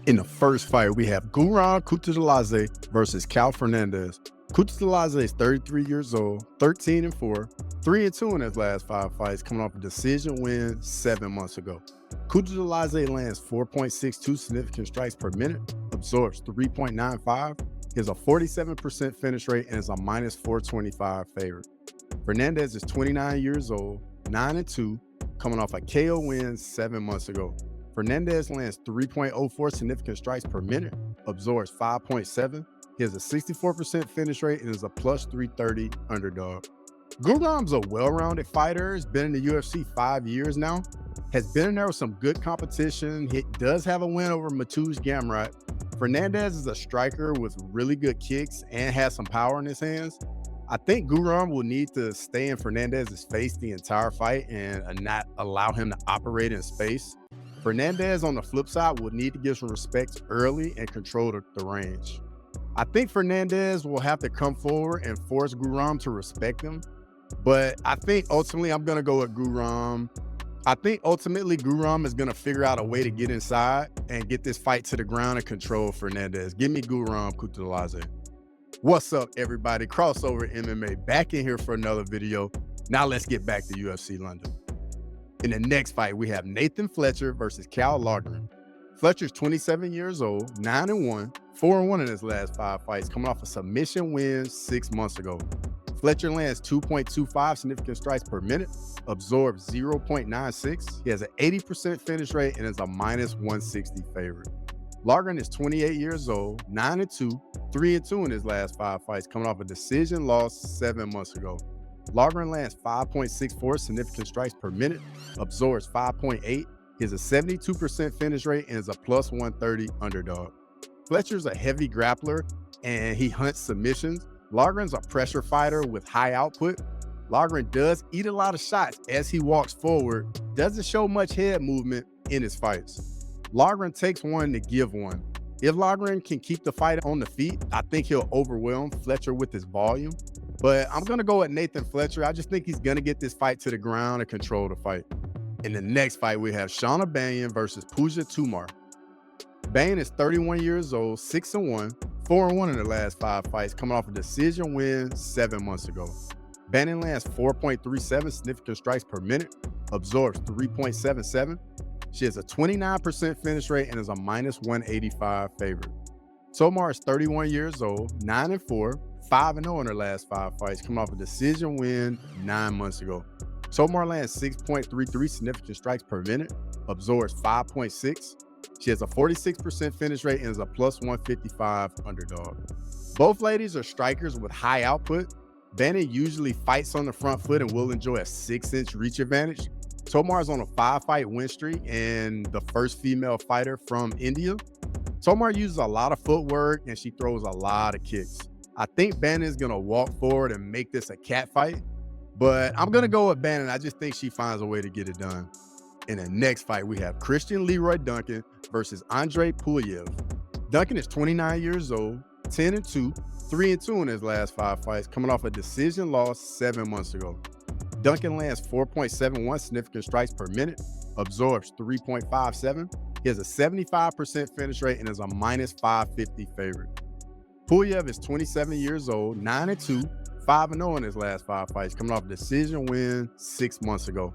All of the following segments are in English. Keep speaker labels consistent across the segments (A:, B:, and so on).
A: In the first fight, we have Guram Kutuzelaze versus Fernandes. Kutuzelaze is 33 years old, 13-4, 3-2 in his last 5 fights, coming off a decision win 7 months ago. Kutuzelaze lands 4.62 significant strikes per minute, absorbs 3.95, has a 47% finish rate, and is a minus 425 favorite. Fernandes is 29 years old, 9-2, coming off a KO win 7 months ago. Fernandes lands 3.04 significant strikes per minute, absorbs 5.7. He has a 64% finish rate and is a plus 330 underdog. Guram's a well-rounded fighter. He's been in the UFC 5 years now. Has been in there with some good competition. He does have a win over Mateusz Gamrot. Fernandes is a striker with really good kicks and has some power in his hands. I think Guram will need to stay in Fernandez's face the entire fight and not allow him to operate in space. Fernandes, on the flip side, will need to give some respect early and control the range. I think Fernandes will have to come forward and force Guram to respect him, but I think ultimately I'm going to go with Guram. I think ultimately Guram is going to figure out a way to get inside and get this fight to the ground and control Fernandes. Give me Guram Kutuzelaze. What's up, everybody? Crossover MMA back in here for another video. Now let's get back to UFC London. In the next fight, we have Nathan Fletcher versus Loughran. Fletcher's 27 years old, 9-1, 4-1 in his last 5 fights, coming off a submission win 6 months ago. Fletcher lands 2.25 significant strikes per minute, absorbs 0.96. He has an 80% finish rate and is a minus 160 favorite. Loughran is 28 years old, 9-2, 3-2 in his last 5 fights, coming off a decision loss 7 months ago. Loughran lands 5.64 significant strikes per minute, absorbs 5.8, he has a 72% finish rate, and is a plus 130 underdog. Fletcher's a heavy grappler, and he hunts submissions. Loughran's a pressure fighter with high output. Loughran does eat a lot of shots as he walks forward, doesn't show much head movement in his fights. Loughran takes one to give one. If Loughran can keep the fight on the feet, I think he'll overwhelm Fletcher with his volume. But I'm going to go with Nathan Fletcher. I just think he's going to get this fight to the ground and control the fight. In the next fight, we have Shauna Bannon versus Puja Tomar. Bannon is 31 years old, 6-1, 4-1 in the last 5 fights, coming off a decision win 7 months ago. Bannon lands 4.37 significant strikes per minute, absorbs 3.77. She has a 29% finish rate and is a minus 185 favorite. Tomar is 31 years old, 9-4, 5-0 in her last 5 fights, coming off a decision win 9 months ago. Tomar lands 6.33 significant strikes per minute, absorbs 5.6. She has a 46% finish rate and is a plus 155 underdog. Both ladies are strikers with high output. Bannon usually fights on the front foot and will enjoy a 6-inch reach advantage. Tomar is on a 5-fight win streak and the first female fighter from India. Tomar uses a lot of footwork and she throws a lot of kicks. I think Bannon is going to walk forward and make this a cat fight, but I'm going to go with Bannon. I just think she finds a way to get it done. In the next fight, we have Leroy Duncan versus Andrey Pulyaev. Duncan is 29 years old, 10-2, 3-2 in his last 5 fights, coming off a decision loss 7 months ago. Duncan lands 4.71 significant strikes per minute, absorbs 3.57. He has a 75% finish rate and is a minus 550 favorite. Pulyaev is 27 years old, 9-2, 5-0 in his last 5 fights, coming off a decision win 6 months ago.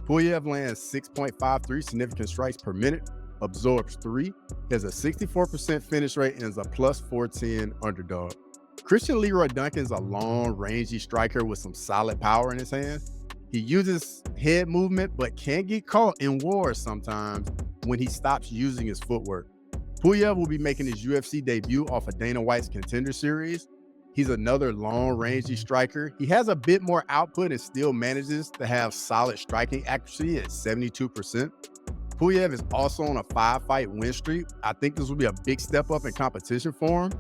A: Pulyaev lands 6.53 significant strikes per minute, absorbs 3, has a 64% finish rate, and is a plus 410 underdog. Leroy Duncan is a long, rangy striker with some solid power in his hands. He uses head movement, but can get caught in wars sometimes when he stops using his footwork. Pulyaev will be making his UFC debut off of Dana White's Contender Series. He's another long, rangy striker. He has a bit more output and still manages to have solid striking accuracy at 72%. Pulyaev is also on a 5-fight win streak. I think this will be a big step up in competition for him.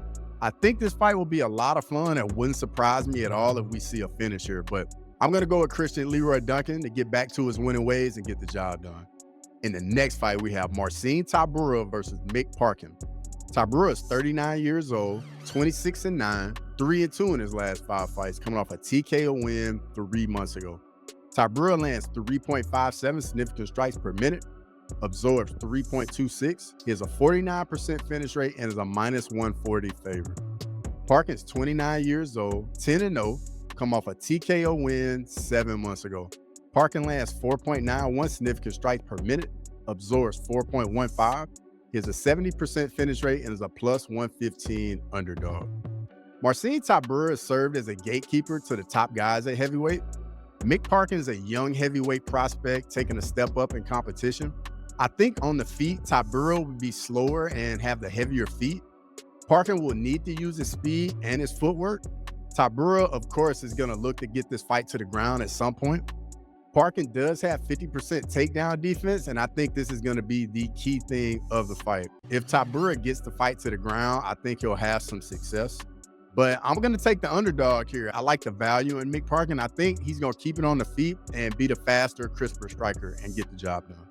A: I think this fight will be a lot of fun and wouldn't surprise me at all if we see a finish here, but I'm going to go with Leroy Duncan to get back to his winning ways and get the job done. In the next fight, we have Marcin Tybura versus Mick Parkin. Tybura is 39 years old, 26-9, 3-2 in his last 5 fights, coming off a TKO win 3 months ago. Tybura lands 3.57 significant strikes per minute, absorbs 3.26. He has a 49% finish rate and is a -140 favorite. Parkin's 29 years old, 10-0, come off a TKO win 7 months ago. Parkin lands 4.91 significant strikes per minute, absorbs 4.15. He has a 70% finish rate and is a +115 underdog. Marcin Tybura served as a gatekeeper to the top guys at heavyweight. Mick Parkin is a young heavyweight prospect taking a step up in competition. I think on the feet, Tybura would be slower and have the heavier feet. Parkin will need to use his speed and his footwork. Tybura, of course, is going to look to get this fight to the ground at some point. Parkin does have 50% takedown defense, and I think this is going to be the key thing of the fight. If Tybura gets the fight to the ground, I think he'll have some success. But I'm going to take the underdog here. I like the value in Mick Parkin. I think he's going to keep it on the feet and be the faster, crisper striker and get the job done.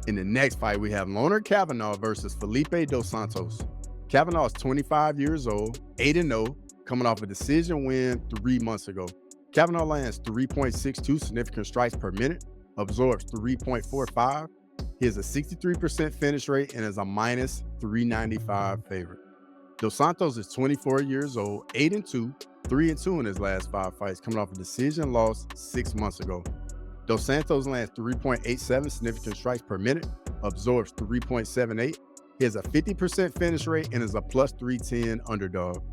A: In the next fight, we have Loughran Kavanaugh versus Felipe dos Santos. Kavanaugh is 25 years old, 8-0, coming off a decision win 3 months ago. Kavanaugh lands 3.62 significant strikes per minute, absorbs 3.45. He has a 63% finish rate and is a -395 favorite. Dos Santos is 24 years old, 8-2, 3-2 in his last 5 fights, coming off a decision loss 6 months ago. Dos Santos lands 3.87 significant strikes per minute, absorbs 3.78. He has a 50% finish rate and is a +310 underdog.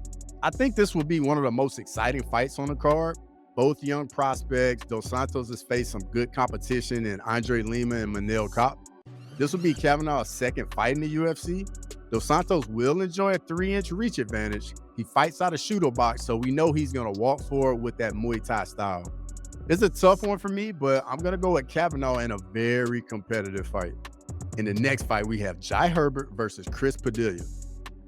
A: I think this will be one of the most exciting fights on the card. Both young prospects. Dos Santos has faced some good competition in Andrey Lima and Manel Kape. This will be Kavanaugh's second fight in the UFC. Dos Santos will enjoy a 3-inch reach advantage. He fights out of shooter box, so we know he's going to walk forward with that Muay Thai style. It's a tough one for me, but I'm going to go with Kavanagh in a very competitive fight. In the next fight, we have Jai Herbert versus Chris Padilla.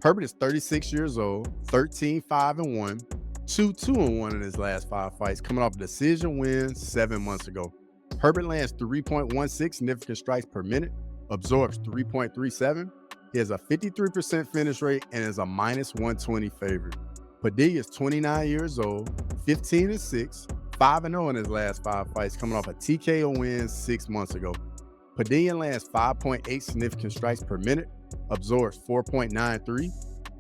A: Herbert is 36 years old, 13-5-1, 2-2-1 in his last 5 fights, coming off a decision win 7 months ago. Herbert lands 3.16 significant strikes per minute, absorbs 3.37. He has a 53% finish rate and is a -120 favorite. Padilla is 29 years old, 15-6, 5-0 in his last 5 fights, coming off a TKO win 6 months ago. Padilla lands 5.8 significant strikes per minute, absorbs 4.93.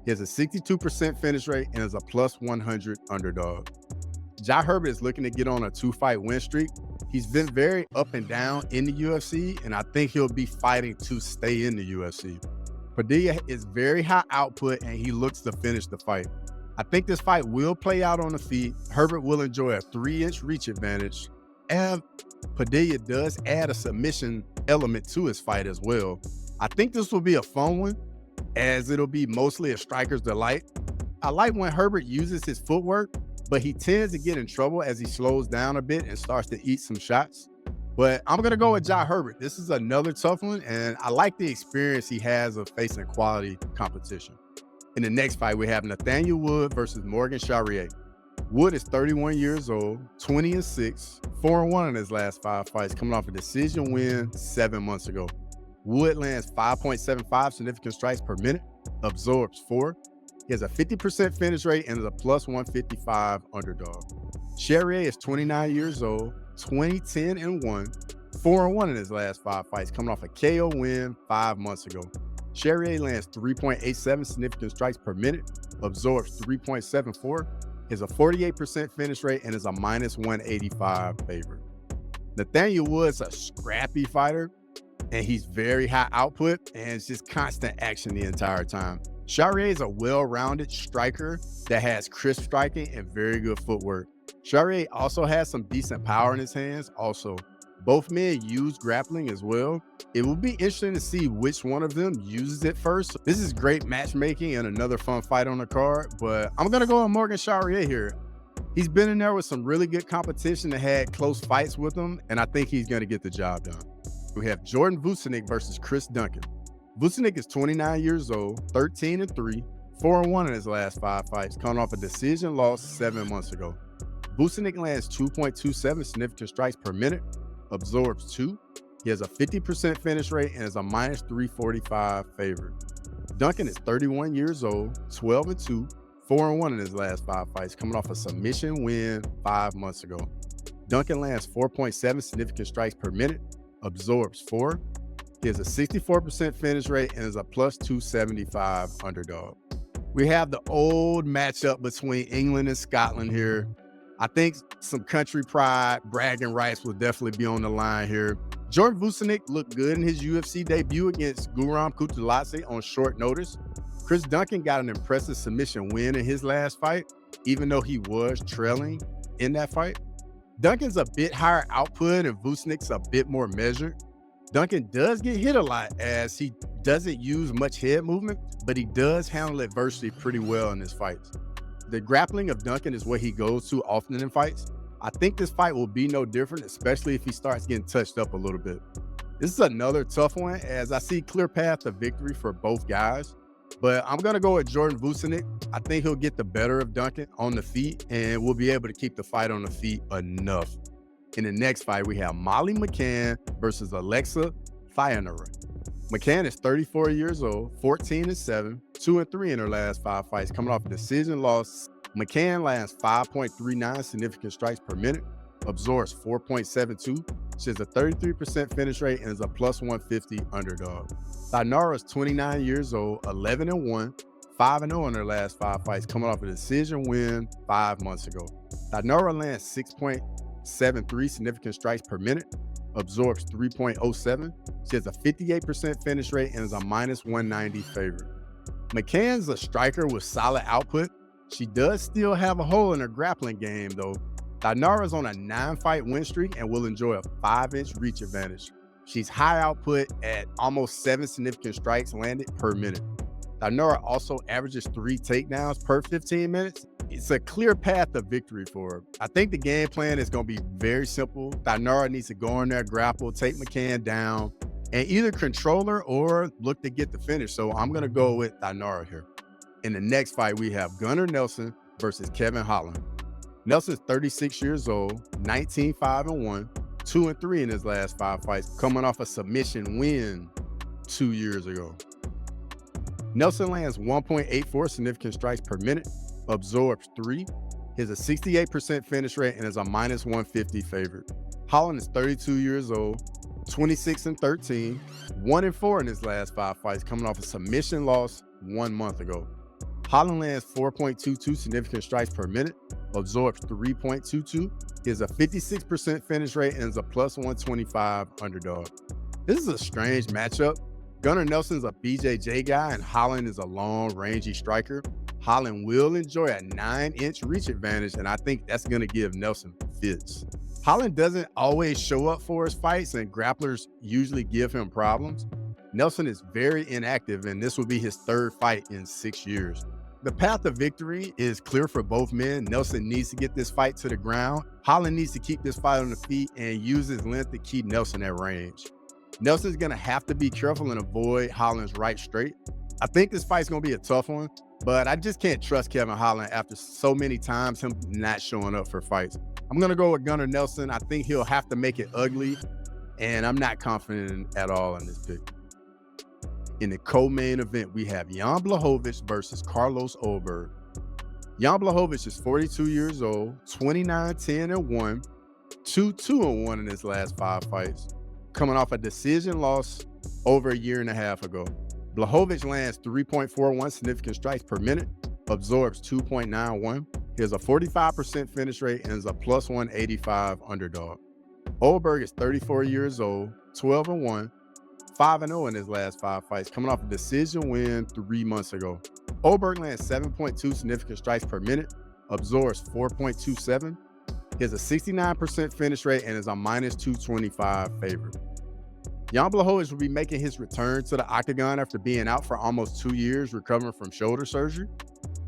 A: He has a 62% finish rate and is a +100 underdog. Jai Herbert is looking to get on a 2-fight win streak. He's been very up and down in the UFC, and I think he'll be fighting to stay in the UFC. Padilla is very high output, and he looks to finish the fight. I think this fight will play out on the feet. Herbert will enjoy a 3-inch reach advantage, and Padilla does add a submission element to his fight as well. I think this will be a fun one, as it'll be mostly a striker's delight. I like when Herbert uses his footwork, but he tends to get in trouble as he slows down a bit and starts to eat some shots. But I'm going to go with Jai Herbert. This is another tough one, and I like the experience he has of facing quality competition. In the next fight, we have Nathaniel Wood versus Morgan Charriere. Wood is 31 years old, 20-6, 4-1 in his last 5 fights, coming off a decision win 7 months ago. Wood lands 5.75 significant strikes per minute, absorbs 4. He has a 50% finish rate and is a +155 underdog. Charriere is 29 years old, 20-10-1, 4-1 in his last 5 fights, coming off a KO win 5 months ago. Charriere lands 3.87 significant strikes per minute, absorbs 3.74, has a 48% finish rate, and is a -185 favorite. Nathaniel Wood's a scrappy fighter, and he's very high output, and it's just constant action the entire time. Charriere is a well-rounded striker that has crisp striking and very good footwork. Charriere also has some decent power in his hands also. Both men use grappling as well. It will be interesting to see which one of them uses it first. This is great matchmaking and another fun fight on the card, but I'm gonna go with Morgan Charriere here. He's been in there with some really good competition and had close fights with him, and I think he's gonna get the job done. We have Jordan Vucenic versus Chris Duncan. Vucenic is 29 years old, 13-3, 4-1 in his last 5 fights, coming off a decision loss 7 months ago. Vucenic lands 2.27 significant strikes per minute, absorbs 2. He has a 50% finish rate and is a -345 favorite. Duncan is 31 years old, 12-2, 4-1 in his last 5 fights, coming off a submission win 5 months ago. Duncan lands 4.7 significant strikes per minute, absorbs 4. He has a 64% finish rate and is a plus 275 underdog. We have the old matchup between England and Scotland here. I think some country pride, bragging rights will definitely be on the line here. Jordan Vucenic looked good in his UFC debut against Guram Kutuzelaze on short notice. Chris Duncan got an impressive submission win in his last fight, even though he was trailing in that fight. Duncan's a bit higher output and Vucenic's a bit more measured. Duncan does get hit a lot as he doesn't use much head movement, but he does handle adversity pretty well in his fights. The grappling of Duncan is what he goes to often in fights. I think this fight will be no different, especially if he starts getting touched up a little bit. This is another tough one as I see clear path to victory for both guys, but I'm going to go with Jordan Vucenic. I think he'll get the better of Duncan on the feet and we'll be able to keep the fight on the feet enough. In the next fight, we have Molly McCann versus Alexia Thaniara. McCann is 34 years old, 14-7, 2-3 in her last 5 fights, coming off a decision loss. McCann lands 5.39 significant strikes per minute, absorbs 4.72. She has a 33% finish rate and is a plus 150 underdog. Thaniara is 29 years old, 11-1, 5-0 in her last 5 fights, coming off a decision win 5 months ago. Thaniara lands 6.73 significant strikes per minute, absorbs 3.07. She has a 58% finish rate and is a minus 190 favorite. McCann's a striker with solid output. She does still have a hole in her grappling game though. Thaniara's on a 9-fight win streak and will enjoy a 5-inch reach advantage. She's high output at almost 7 significant strikes landed per minute. Thaniara also averages 3 takedowns per 15 minutes. It's a clear path to victory for her. I think the game plan is going to be very simple. Thaniara needs to go in there, grapple, take McCann down, and either control her or look to get the finish. So I'm going to go with Thaniara here. In the next fight, we have Gunnar Nelson versus Kevin Holland. Nelson's 36 years old, 19-5-1, 2-3 in his last 5 fights, coming off a submission win 2 years ago. Nelson lands 1.84 significant strikes per minute, absorbs 3. He has a 68% finish rate and is a minus 150 favorite. Holland is 32 years old, 26-13, 1-4 in his last 5 fights, coming off a submission loss 1 month ago. Holland lands 4.22 significant strikes per minute, absorbs 3.22. He has a 56% finish rate and is a plus 125 underdog. This is a strange matchup. Gunnar Nelson's a BJJ guy and Holland is a long, rangy striker. Holland will enjoy a 9-inch reach advantage, and I think that's going to give Nelson fits. Holland doesn't always show up for his fights, and grapplers usually give him problems. Nelson is very inactive, and this will be his 3rd fight in 6 years. The path to victory is clear for both men. Nelson needs to get this fight to the ground. Holland needs to keep this fight on the feet and use his length to keep Nelson at range. Nelson's going to have to be careful and avoid Holland's right straight. I think this fight's going to be a tough one, but I just can't trust Kevin Holland after so many times him not showing up for fights. I'm going to go with Gunnar Nelson. I think he'll have to make it ugly, and I'm not confident at all in this pick. In the co-main event, we have Jan Blachowicz versus Carlos Ulberg. Jan Blachowicz is 42 years old, 29-10-1, 2-2-1 in his last 5 fights, coming off a decision loss over a year and a half ago. Blachowicz lands 3.41 significant strikes per minute, absorbs 2.91. He has a 45% finish rate and is a plus 185 underdog. Ulberg is 34 years old, 12-1, 5-0 in his last 5 fights, coming off a decision win 3 months ago. Ulberg lands 7.2 significant strikes per minute, absorbs 4.27. He has a 69% finish rate and is a minus 225 favorite. Jan Blachowicz will be making his return to the octagon after being out for almost 2 years, recovering from shoulder surgery.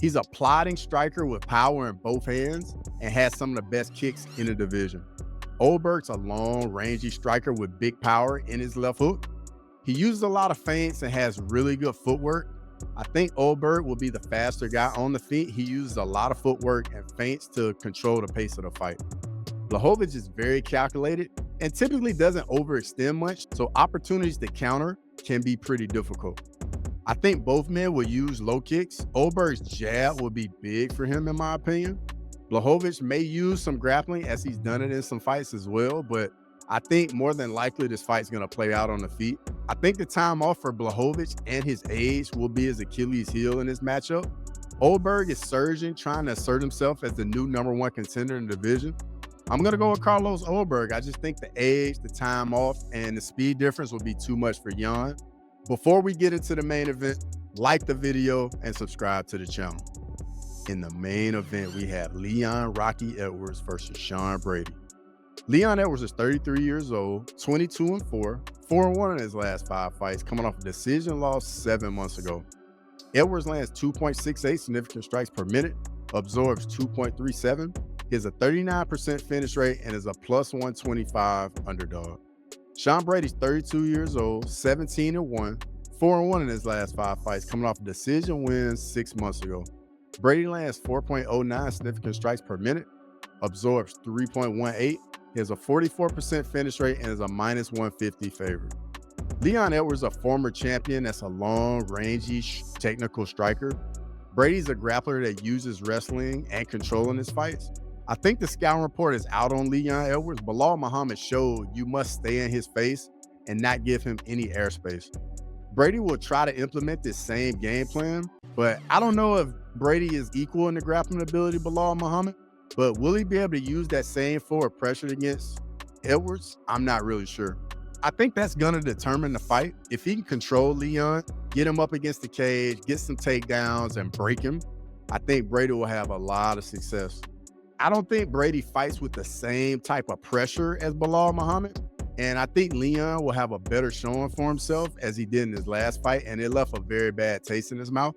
A: He's a plodding striker with power in both hands and has some of the best kicks in the division. Ulberg's a long, rangy striker with big power in his left hook. He uses a lot of feints and has really good footwork. I think Ulberg will be the faster guy on the feet. He uses a lot of footwork and feints to control the pace of the fight. Blachowicz is very calculated and typically doesn't overextend much, so opportunities to counter can be pretty difficult. I think both men will use low kicks. Ulberg's jab will be big for him, in my opinion. Blachowicz may use some grappling as he's done it in some fights as well, but I think more than likely this fight's going to play out on the feet. I think the time off for Blachowicz and his age will be his Achilles heel in this matchup. Oldberg is surging, trying to assert himself as the new #1 contender in the division. I'm going to go with Carlos Oldberg. I just think the age, the time off, and the speed difference will be too much for Jan. Before we get into the main event, like the video and subscribe to the channel. In the main event, we have Leon Rocky Edwards versus Sean Brady. Leon Edwards is 33 years old, 22-4, 4-1 in his last 5 fights, coming off a decision loss 7 months ago. Edwards lands 2.68 significant strikes per minute, absorbs 2.37, he has a 39% finish rate, and is a +125 underdog. Sean Brady's 32 years old, 17-1, 4-1 in his last 5 fights, coming off a decision win 6 months ago. Brady lands 4.09 significant strikes per minute, absorbs 3.18, he has a 44% finish rate, and is a -150 favorite. Leon Edwards, a former champion that's a long, rangy, technical striker. Brady's a grappler that uses wrestling and control in his fights. I think the scouting report is out on Leon Edwards. Belal Muhammad showed you must stay in his face and not give him any airspace. Brady will try to implement this same game plan, but I don't know if Brady is equal in the grappling ability to Belal Muhammad, but will he be able to use that same forward pressure against Edwards? I'm not really sure. I think that's going to determine the fight. If he can control Leon, get him up against the cage, get some takedowns, and break him, I think Brady will have a lot of success. I don't think Brady fights with the same type of pressure as Belal Muhammad, and I think Leon will have a better showing for himself as he did in his last fight, and it left a very bad taste in his mouth.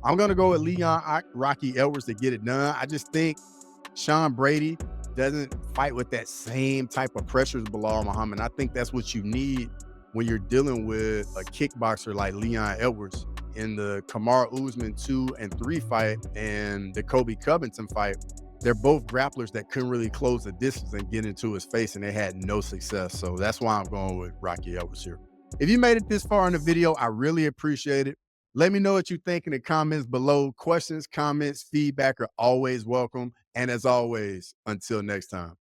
A: I'm going to go with Leon Rocky Edwards to get it done. I just think Sean Brady doesn't fight with that same type of pressure as Belal Muhammad. I think that's what you need when you're dealing with a kickboxer like Leon Edwards. In the Kamaru Usman 2 and 3 fight and the Colby Covington fight, they're both grapplers that couldn't really close the distance and get into his face, and they had no success. So that's why I'm going with Rocky Edwards here. If you made it this far in the video, I really appreciate it. Let me know what you think in the comments below. Questions, comments, feedback are always welcome. And as always, until next time.